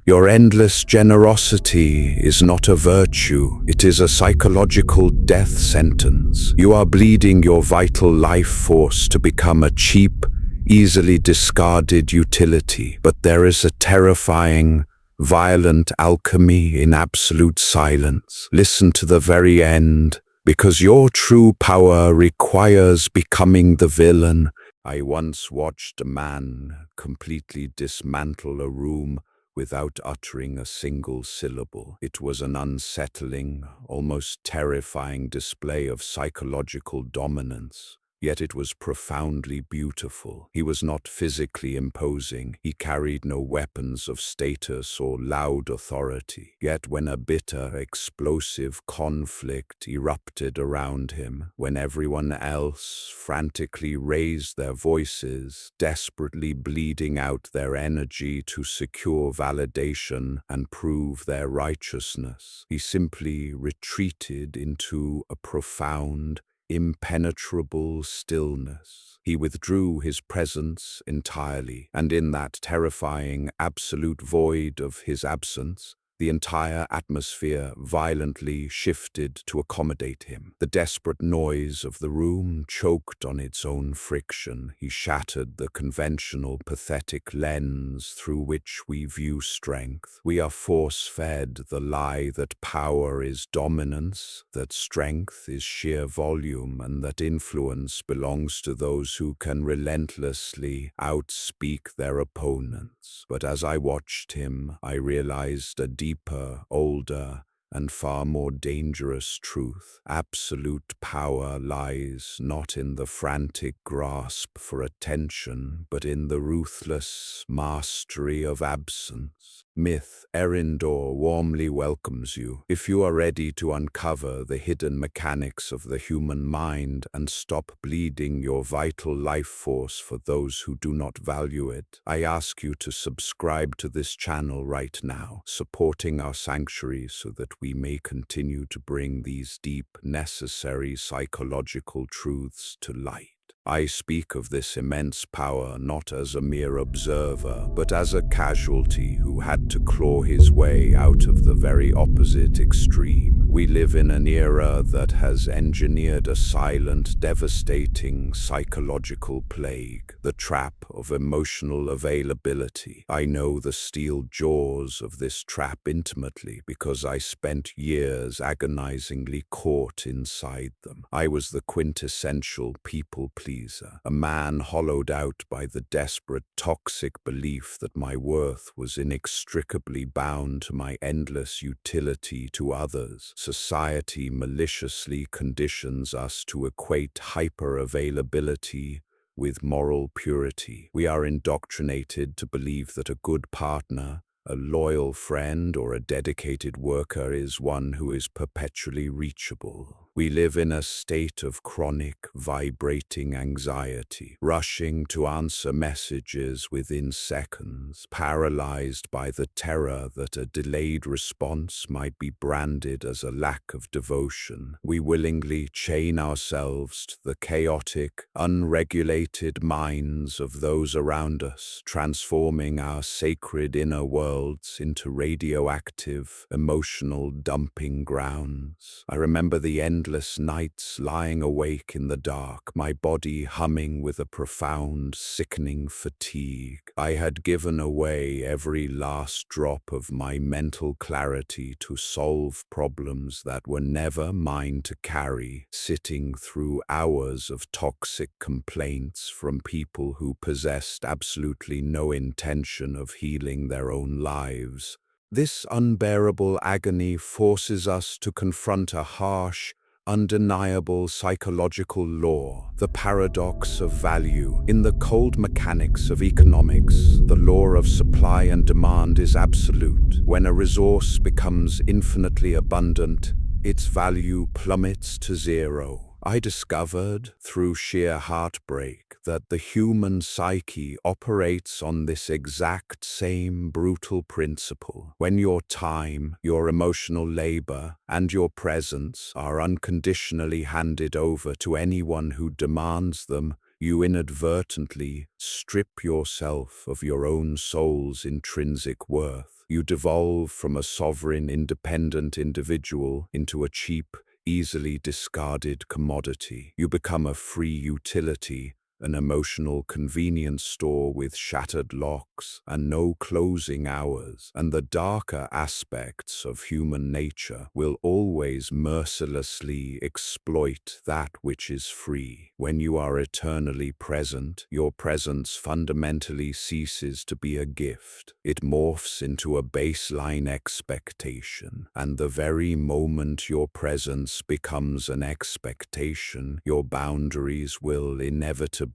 Your endless generosity is not a virtue, it is a psychological death sentence. You are bleeding your vital life force to become a cheap, easily discarded utility. But there is a terrifying, violent alchemy in absolute silence. Listen to the very end, because your true power requires becoming the villain. I once watched a man completely dismantle a room without uttering a single syllable. It was an unsettling, almost terrifying display of psychological dominance. Yet it was profoundly beautiful. He was not physically imposing. He carried no weapons of status or loud authority. Yet when a bitter, explosive conflict erupted around him, when everyone else frantically raised their voices, desperately bleeding out their energy to secure validation and prove their righteousness, he simply retreated into a profound, impenetrable stillness. He withdrew his presence entirely, and in that terrifying, absolute void of his absence, the entire atmosphere violently shifted to accommodate him. The desperate noise of the room choked on its own friction. He shattered the conventional, pathetic lens through which we view strength. We are force-fed the lie that power is dominance, that strength is sheer volume, and that influence belongs to those who can relentlessly outspeak their opponents. But as I watched him, I realized a deeper, older, and far more dangerous truth. Absolute power lies not in the frantic grasp for attention, but in the ruthless mastery of absence. Myth Eryndor warmly welcomes you. If you are ready to uncover the hidden mechanics of the human mind and stop bleeding your vital life force for those who do not value it, I ask you to subscribe to this channel right now, supporting our sanctuary so that we may continue to bring these deep, necessary psychological truths to light. I speak of this immense power not as a mere observer, but as a casualty who had to claw his way out of the very opposite extreme. We live in an era that has engineered a silent, devastating psychological plague, the trap of emotional availability. I know the steel jaws of this trap intimately because I spent years agonizingly caught inside them. I was the quintessential people pleaser, a man hollowed out by the desperate, toxic belief that my worth was inextricably bound to my endless utility to others. Society maliciously conditions us to equate hyper-availability with moral purity. We are indoctrinated to believe that a good partner, a loyal friend, or a dedicated worker is one who is perpetually reachable. We live in a state of chronic, vibrating anxiety, rushing to answer messages within seconds, paralyzed by the terror that a delayed response might be branded as a lack of devotion. We willingly chain ourselves to the chaotic, unregulated minds of those around us, transforming our sacred inner worlds into radioactive, emotional dumping grounds. I remember the endless nights lying awake in the dark, my body humming with a profound, sickening fatigue. I had given away every last drop of my mental clarity to solve problems that were never mine to carry, sitting through hours of toxic complaints from people who possessed absolutely no intention of healing their own lives. This unbearable agony forces us to confront a harsh, undeniable psychological law, the paradox of value. In the cold mechanics of economics, the law of supply and demand is absolute. When a resource becomes infinitely abundant, its value plummets to zero. I discovered, through sheer heartbreak, that the human psyche operates on this exact same brutal principle. When your time, your emotional labor, and your presence are unconditionally handed over to anyone who demands them, you inadvertently strip yourself of your own soul's intrinsic worth. You devolve from a sovereign, independent individual into a cheap, easily discarded commodity. You become a free utility, an emotional convenience store with shattered locks and no closing hours, and the darker aspects of human nature will always mercilessly exploit that which is free. When you are eternally present, your presence fundamentally ceases to be a gift. It morphs into a baseline expectation, and the very moment your presence becomes an expectation, your boundaries will inevitably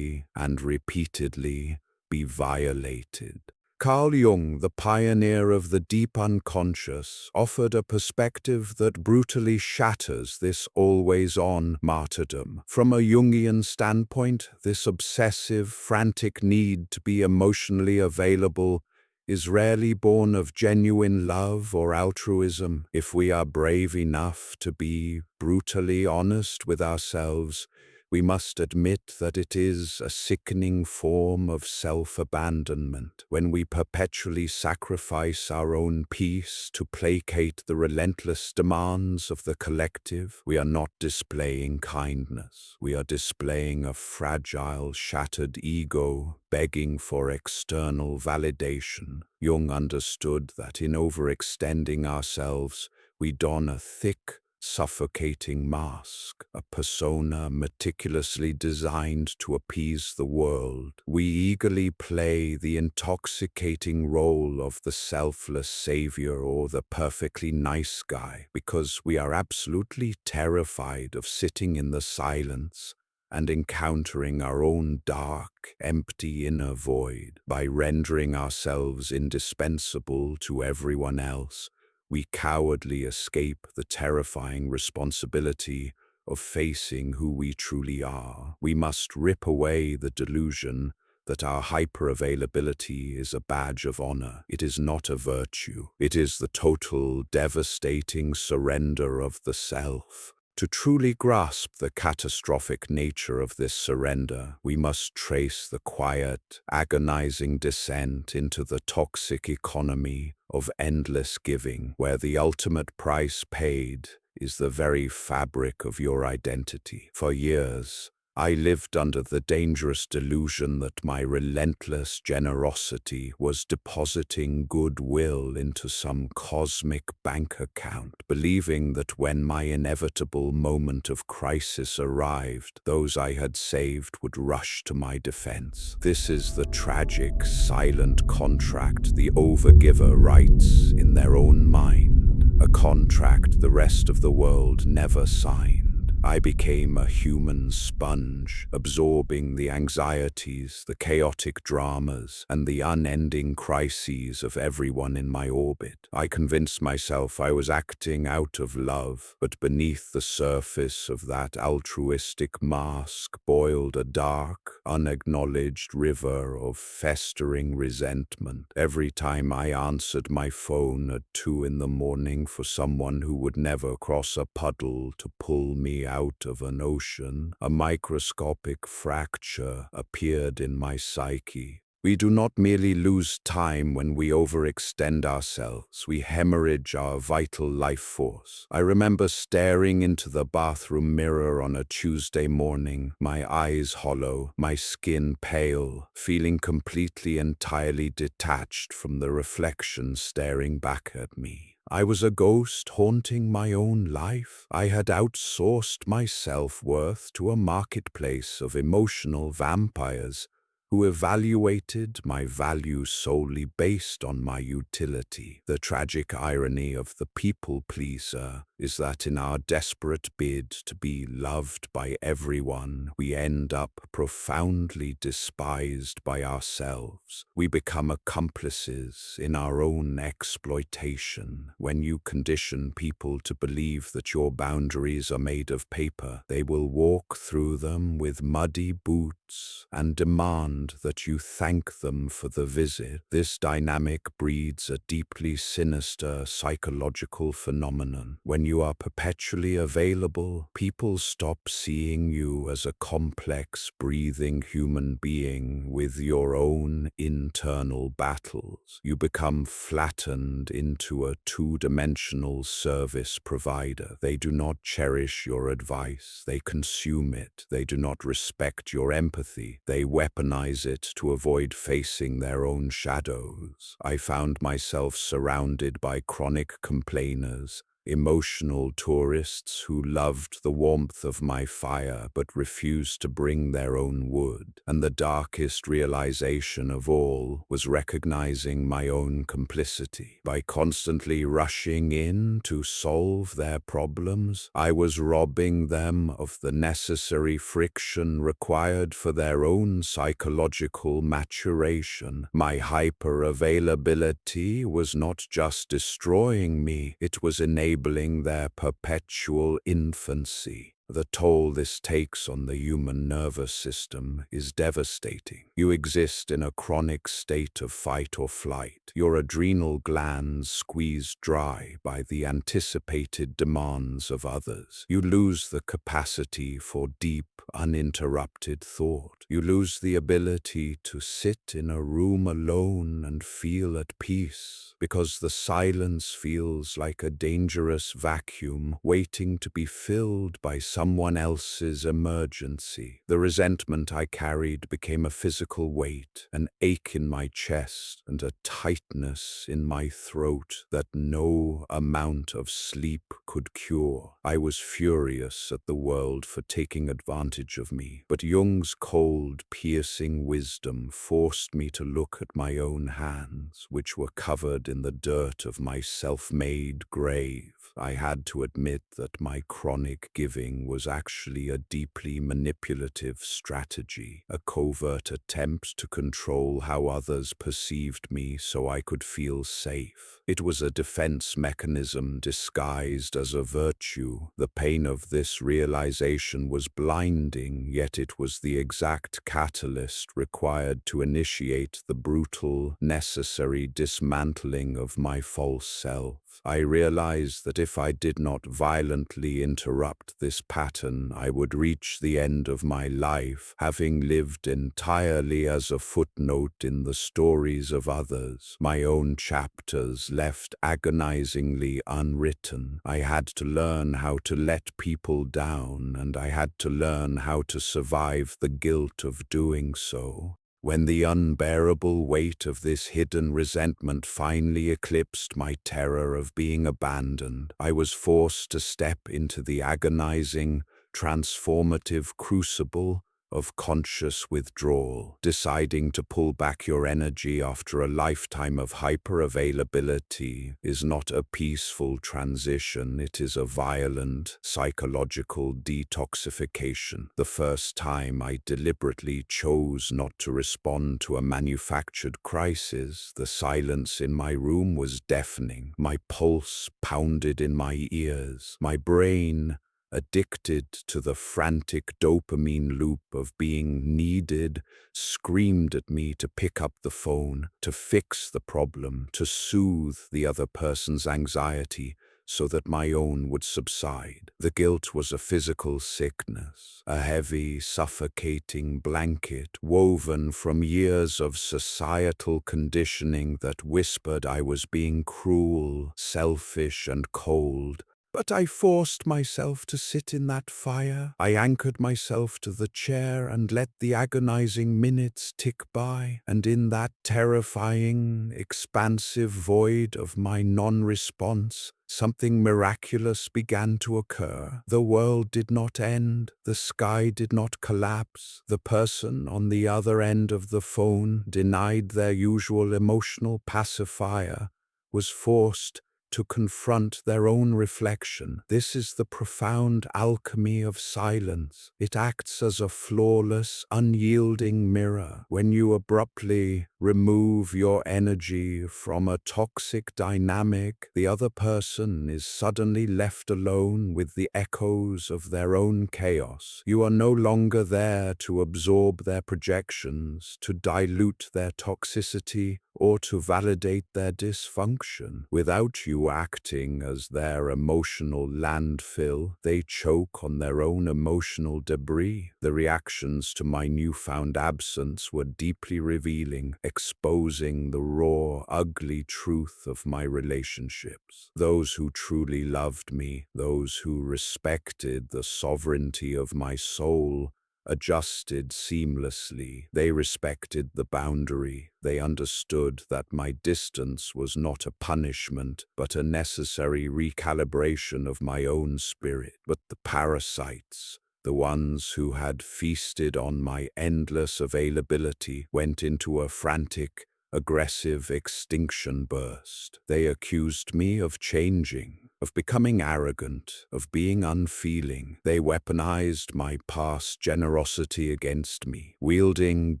and repeatedly be violated. Carl Jung, the pioneer of the deep unconscious, offered a perspective that brutally shatters this always-on martyrdom. From a Jungian standpoint, this obsessive, frantic need to be emotionally available is rarely born of genuine love or altruism. If we are brave enough to be brutally honest with ourselves, we must admit that it is a sickening form of self-abandonment. When we perpetually sacrifice our own peace to placate the relentless demands of the collective, we are not displaying kindness. We are displaying a fragile, shattered ego begging for external validation. Jung understood that in overextending ourselves, we don a thick, suffocating mask, a persona meticulously designed to appease the world. We eagerly play the intoxicating role of the selfless savior or the perfectly nice guy because we are absolutely terrified of sitting in the silence and encountering our own dark, empty inner void. By rendering ourselves indispensable to everyone else, we cowardly escape the terrifying responsibility of facing who we truly are. We must rip away the delusion that our hyper-availability is a badge of honor. It is not a virtue. It is the total, devastating surrender of the self. To truly grasp the catastrophic nature of this surrender, we must trace the quiet, agonizing descent into the toxic economy of endless giving, where the ultimate price paid is the very fabric of your identity. For years, I lived under the dangerous delusion that my relentless generosity was depositing goodwill into some cosmic bank account, believing that when my inevitable moment of crisis arrived, those I had saved would rush to my defense. This is the tragic, silent contract the overgiver writes in their own mind, a contract the rest of the world never signed. I became a human sponge, absorbing the anxieties, the chaotic dramas, and the unending crises of everyone in my orbit. I convinced myself I was acting out of love, but beneath the surface of that altruistic mask boiled a dark, unacknowledged river of festering resentment. Every time I answered my phone at 2 in the morning for someone who would never cross a puddle to pull me out of an ocean, a microscopic fracture appeared in my psyche. We do not merely lose time when we overextend ourselves, we hemorrhage our vital life force. I remember staring into the bathroom mirror on a Tuesday morning, my eyes hollow, my skin pale, feeling completely entirely detached from the reflection staring back at me. I was a ghost haunting my own life. I had outsourced my self-worth to a marketplace of emotional vampires who evaluated my value solely based on my utility. The tragic irony of the people pleaser is that in our desperate bid to be loved by everyone, we end up profoundly despised by ourselves. We become accomplices in our own exploitation. When you condition people to believe that your boundaries are made of paper, they will walk through them with muddy boots and demand demand that you thank them for the visit. This dynamic breeds a deeply sinister psychological phenomenon. When you are perpetually available, people stop seeing you as a complex, breathing human being with your own internal battles. You become flattened into a two-dimensional service provider. They do not cherish your advice. They consume it. They do not respect your empathy. They weaponize it to avoid facing their own shadows. I found myself surrounded by chronic complainers, emotional tourists who loved the warmth of my fire but refused to bring their own wood. And the darkest realization of all was recognizing my own complicity. By constantly rushing in to solve their problems, I was robbing them of the necessary friction required for their own psychological maturation. My hyper-availability was not just destroying me, it was enabling their perpetual infancy. The toll this takes on the human nervous system is devastating. You exist in a chronic state of fight or flight, your adrenal glands squeezed dry by the anticipated demands of others. You lose the capacity for deep, uninterrupted thought. You lose the ability to sit in a room alone and feel at peace, because the silence feels like a dangerous vacuum waiting to be filled by someone else's emergency. The resentment I carried became a physical weight, an ache in my chest and a tightness in my throat that no amount of sleep could cure. I was furious at the world for taking advantage of me, but Jung's cold, piercing wisdom forced me to look at my own hands, which were covered in the dirt of my self-made grave. I had to admit that my chronic giving was actually a deeply manipulative strategy, a covert attempt to control how others perceived me so I could feel safe. It was a defense mechanism disguised as a virtue. The pain of this realization was blinding, yet it was the exact catalyst required to initiate the brutal, necessary dismantling of my false self. I realized that if I did not violently interrupt this pattern, I would reach the end of my life, having lived entirely as a footnote in the stories of others, my own chapters left agonizingly unwritten. I had to learn how to let people down, and I had to learn how to survive the guilt of doing so. When the unbearable weight of this hidden resentment finally eclipsed my terror of being abandoned, I was forced to step into the agonizing, transformative crucible of conscious withdrawal. Deciding to pull back your energy after a lifetime of hyper-availability is not a peaceful transition, it is a violent psychological detoxification. The first time I deliberately chose not to respond to a manufactured crisis, the silence in my room was deafening. My pulse pounded in my ears. My brain, addicted to the frantic dopamine loop of being needed, screamed at me to pick up the phone, to fix the problem, to soothe the other person's anxiety so that my own would subside. The guilt was a physical sickness, a heavy, suffocating blanket woven from years of societal conditioning that whispered I was being cruel, selfish, and cold. But I forced myself to sit in that fire. I anchored myself to the chair and let the agonizing minutes tick by. And in that terrifying, expansive void of my non-response, something miraculous began to occur. The world did not end. The sky did not collapse. The person on the other end of the phone, denied their usual emotional pacifier, was forced to confront their own reflection. This is the profound alchemy of silence. It acts as a flawless, unyielding mirror. When you abruptly remove your energy from a toxic dynamic, the other person is suddenly left alone with the echoes of their own chaos. You are no longer there to absorb their projections, to dilute their toxicity, or to validate their dysfunction. Without you acting as their emotional landfill, they choke on their own emotional debris. The reactions to my newfound absence were deeply revealing, exposing the raw, ugly truth of my relationships. Those who truly loved me, those who respected the sovereignty of my soul, adjusted seamlessly. They respected the boundary. They understood that my distance was not a punishment, but a necessary recalibration of my own spirit. But the parasites, the ones who had feasted on my endless availability, went into a frantic, aggressive extinction burst. They accused me of changing, of becoming arrogant, of being unfeeling. They weaponized my past generosity against me, wielding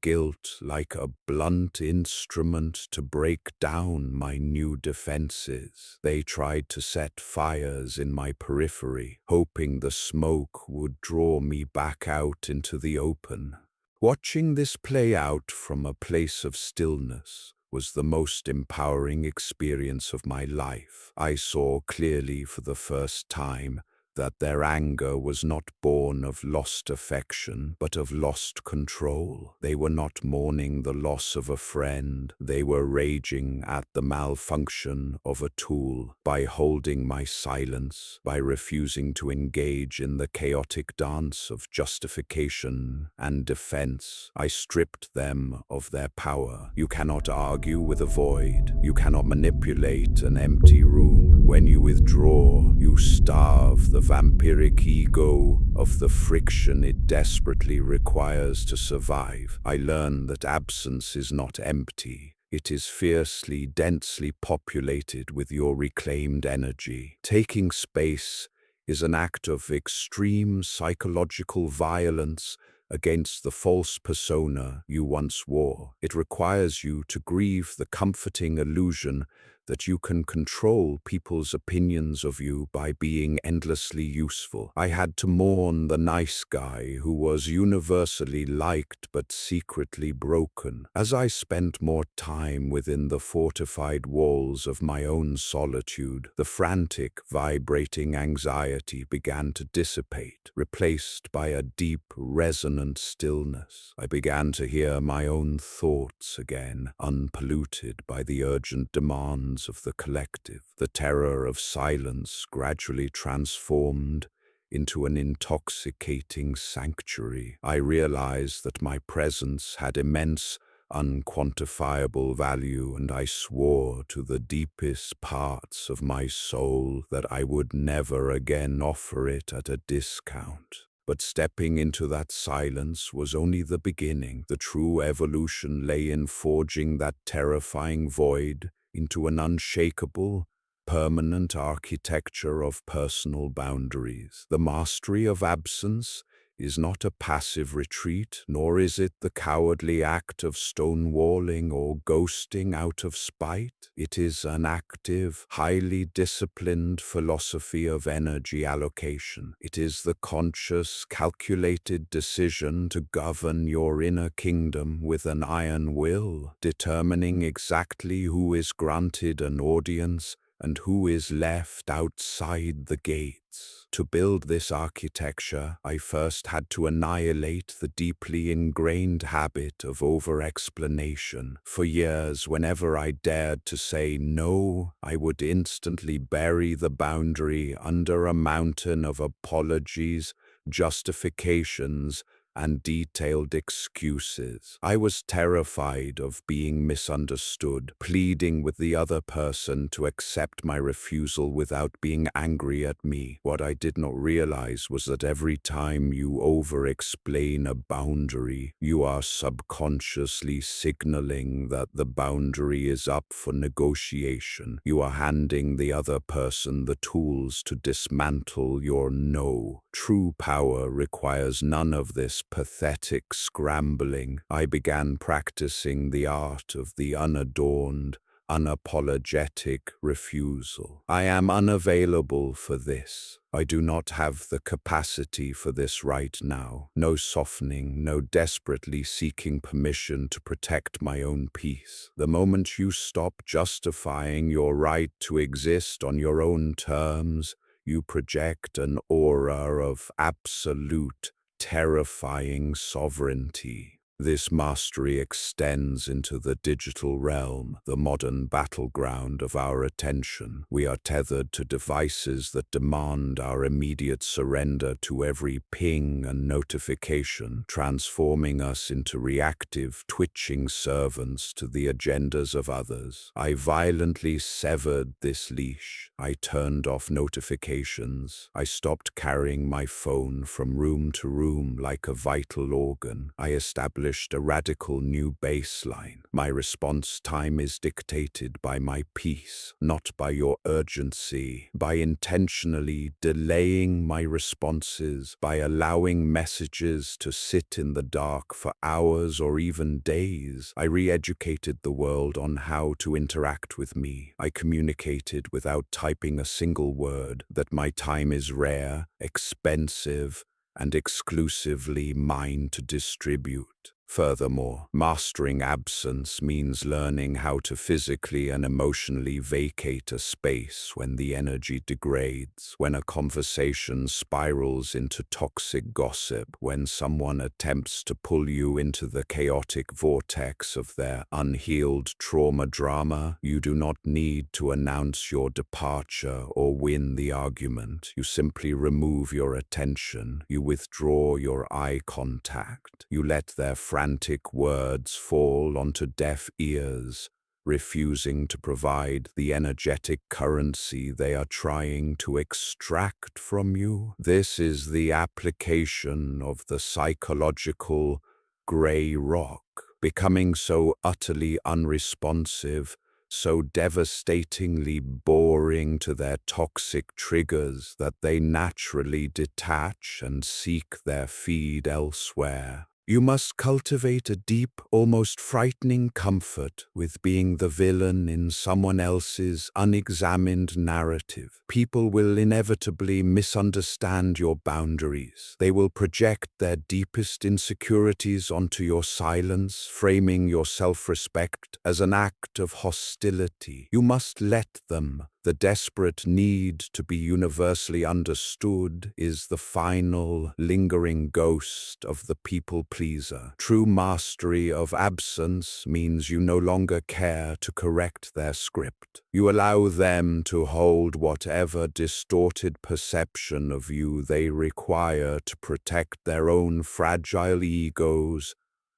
guilt like a blunt instrument to break down my new defenses. They tried to set fires in my periphery, hoping the smoke would draw me back out into the open. Watching this play out from a place of stillness was the most empowering experience of my life. I saw clearly for the first time that their anger was not born of lost affection, but of lost control. They were not mourning the loss of a friend. They were raging at the malfunction of a tool. By holding my silence, by refusing to engage in the chaotic dance of justification and defense, I stripped them of their power. You cannot argue with a void. You cannot manipulate an empty room. When you withdraw, you starve the vampiric ego of the friction it desperately requires to survive. I learned that absence is not empty. It is fiercely, densely populated with your reclaimed energy. Taking space is an act of extreme psychological violence against the false persona you once wore. It requires you to grieve the comforting illusion that you can control people's opinions of you by being endlessly useful. I had to mourn the nice guy who was universally liked but secretly broken. As I spent more time within the fortified walls of my own solitude, the frantic, vibrating anxiety began to dissipate, replaced by a deep, resonant stillness. I began to hear my own thoughts again, unpolluted by the urgent demands of the collective. The terror of silence gradually transformed into an intoxicating sanctuary. I realized that my presence had immense, unquantifiable value, and I swore to the deepest parts of my soul that I would never again offer it at a discount. But stepping into that silence was only the beginning. The true evolution lay in forging that terrifying void into an unshakable, permanent architecture of personal boundaries. The mastery of absence is not a passive retreat, nor is it the cowardly act of stonewalling or ghosting out of spite. It is an active, highly disciplined philosophy of energy allocation. It is the conscious, calculated decision to govern your inner kingdom with an iron will, determining exactly who is granted an audience and who is left outside the gates. To build this architecture, I first had to annihilate the deeply ingrained habit of over-explanation. For years, whenever I dared to say no, I would instantly bury the boundary under a mountain of apologies, justifications, and detailed excuses. I was terrified of being misunderstood, pleading with the other person to accept my refusal without being angry at me. What I did not realize was that every time you over-explain a boundary, you are subconsciously signaling that the boundary is up for negotiation. You are handing the other person the tools to dismantle your no. True power requires none of this pathetic scrambling. I began practicing the art of the unadorned, unapologetic refusal. I am unavailable for this. I do not have the capacity for this right now. No softening, no desperately seeking permission to protect my own peace. The moment you stop justifying your right to exist on your own terms, you project an aura of absolute, terrifying sovereignty. This mastery extends into the digital realm, the modern battleground of our attention. We are tethered to devices that demand our immediate surrender to every ping and notification, transforming us into reactive, twitching servants to the agendas of others. I violently severed this leash. I turned off notifications. I stopped carrying my phone from room to room like a vital organ. I established a radical new baseline. My response time is dictated by my peace, not by your urgency. By intentionally delaying my responses, by allowing messages to sit in the dark for hours or even days, I re-educated the world on how to interact with me. I communicated without typing a single word that my time is rare, expensive, and exclusively mine to distribute. Furthermore, mastering absence means learning how to physically and emotionally vacate a space when the energy degrades, when a conversation spirals into toxic gossip, when someone attempts to pull you into the chaotic vortex of their unhealed trauma drama. You do not need to announce your departure or win the argument. You simply remove your attention. You withdraw your eye contact. You let their frantic words fall onto deaf ears, refusing to provide the energetic currency they are trying to extract from you. This is the application of the psychological gray rock, becoming so utterly unresponsive, so devastatingly boring to their toxic triggers that they naturally detach and seek their feed elsewhere. You must cultivate a deep, almost frightening comfort with being the villain in someone else's unexamined narrative. People will inevitably misunderstand your boundaries. They will project their deepest insecurities onto your silence, framing your self-respect as an act of hostility. You must let them. The desperate need to be universally understood is the final, lingering ghost of the people-pleaser. True mastery of absence means you no longer care to correct their script. You allow them to hold whatever distorted perception of you they require to protect their own fragile egos,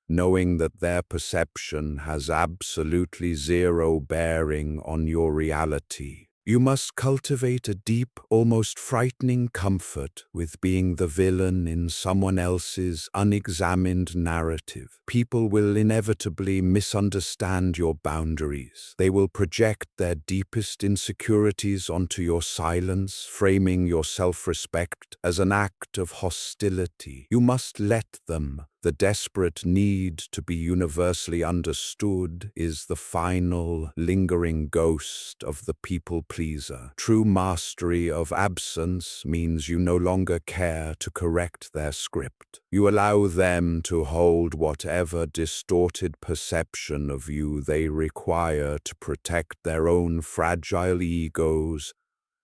knowing that their perception has absolutely zero bearing on your reality. You must cultivate a deep, almost frightening comfort with being the villain in someone else's unexamined narrative. People will inevitably misunderstand your boundaries. They will project their deepest insecurities onto your silence, framing your self-respect as an act of hostility. You must let them. The desperate need to be universally understood is the final, lingering ghost of the people-pleaser. True mastery of absence means you no longer care to correct their script. You allow them to hold whatever distorted perception of you they require to protect their own fragile egos,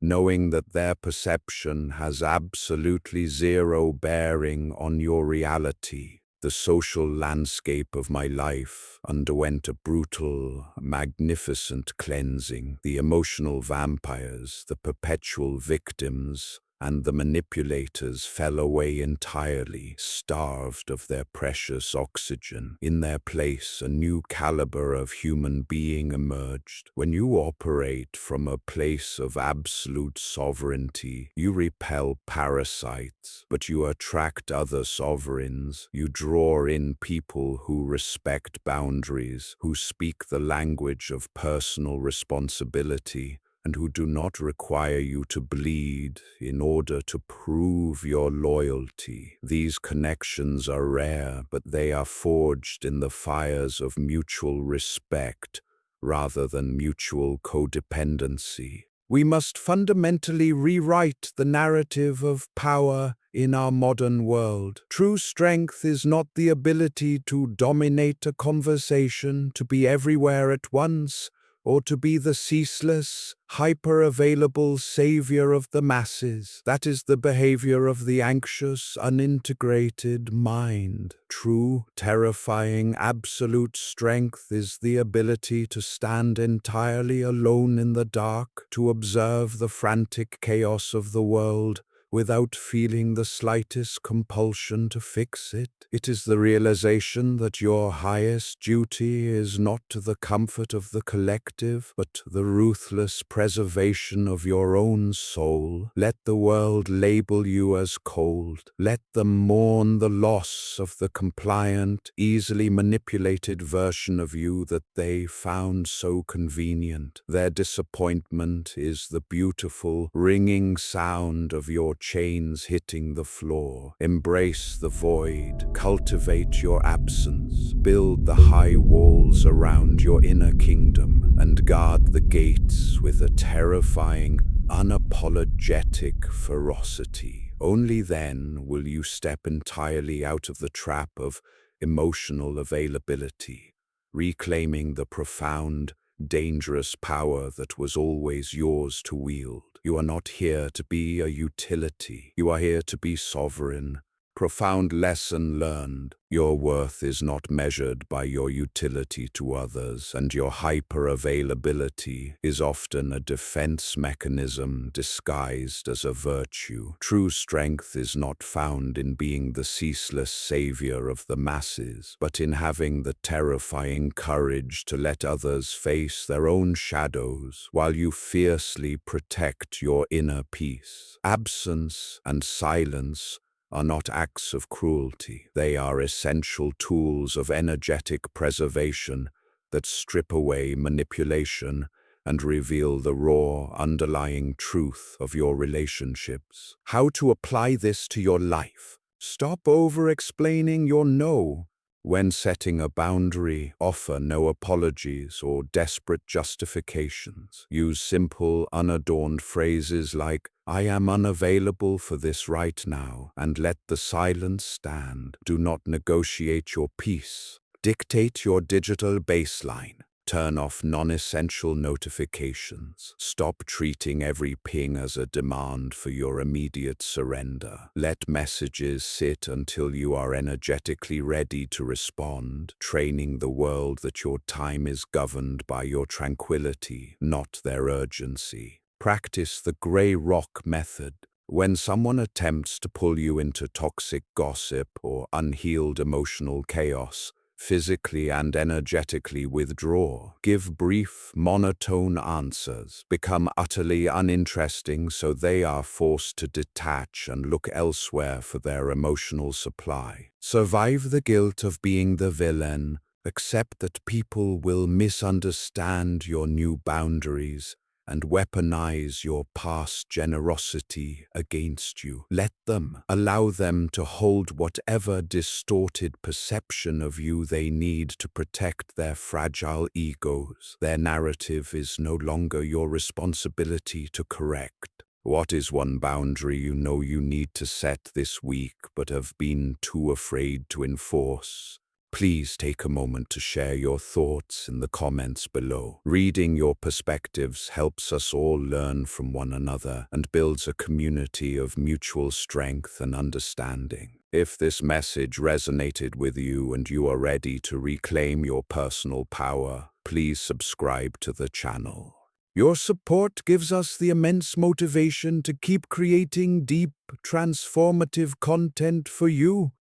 knowing that their perception has absolutely zero bearing on your reality. The social landscape of my life underwent a brutal, magnificent cleansing. The emotional vampires, the perpetual victims, and the manipulators fell away entirely, starved of their precious oxygen. In their place, a new caliber of human being emerged. When you operate from a place of absolute sovereignty, you repel parasites, but you attract other sovereigns. You draw in people who respect boundaries, who speak the language of personal responsibility, and who do not require you to bleed in order to prove your loyalty. These connections are rare, but they are forged in the fires of mutual respect rather than mutual codependency. We must fundamentally rewrite the narrative of power in our modern world. True strength is not the ability to dominate a conversation, to be everywhere at once, or to be the ceaseless, hyper-available savior of the masses. That is the behavior of the anxious, unintegrated mind. True, terrifying, absolute strength is the ability to stand entirely alone in the dark, to observe the frantic chaos of the world, without feeling the slightest compulsion to fix it. It is the realization that your highest duty is not to the comfort of the collective, but the ruthless preservation of your own soul. Let the world label you as cold. Let them mourn the loss of the compliant, easily manipulated version of you that they found so convenient. Their disappointment is the beautiful, ringing sound of your chains hitting the floor. Embrace the void, cultivate your absence, build the high walls around your inner kingdom, and guard the gates with a terrifying, unapologetic ferocity. Only then will you step entirely out of the trap of emotional availability, reclaiming the profound, dangerous power that was always yours to wield. You are not here to be a utility. You are here to be sovereign. Profound lesson learned. Your worth is not measured by your utility to others, and your hyper-availability is often a defense mechanism disguised as a virtue. True strength is not found in being the ceaseless savior of the masses, but in having the terrifying courage to let others face their own shadows while you fiercely protect your inner peace. Absence and silence are not acts of cruelty. They are essential tools of energetic preservation that strip away manipulation and reveal the raw, underlying truth of your relationships. How to apply this to your life? Stop over-explaining your no. When setting a boundary, offer no apologies or desperate justifications. Use simple, unadorned phrases like, "I am unavailable for this right now," and let the silence stand. Do not negotiate your peace. Dictate your digital baseline. Turn off non-essential notifications. Stop treating every ping as a demand for your immediate surrender. Let messages sit until you are energetically ready to respond, training the world that your time is governed by your tranquility, not their urgency. Practice the gray rock method. When someone attempts to pull you into toxic gossip or unhealed emotional chaos, physically and energetically withdraw. Give brief, monotone answers. Become utterly uninteresting so they are forced to detach and look elsewhere for their emotional supply. Survive the guilt of being the villain. Accept that people will misunderstand your new boundaries and weaponize your past generosity against you. Let them. Allow them to hold whatever distorted perception of you they need to protect their fragile egos. Their narrative is no longer your responsibility to correct. What is one boundary you know you need to set this week but have been too afraid to enforce? Please take a moment to share your thoughts in the comments below. Reading your perspectives helps us all learn from one another and builds a community of mutual strength and understanding. If this message resonated with you and you are ready to reclaim your personal power, please subscribe to the channel. Your support gives us the immense motivation to keep creating deep, transformative content for you.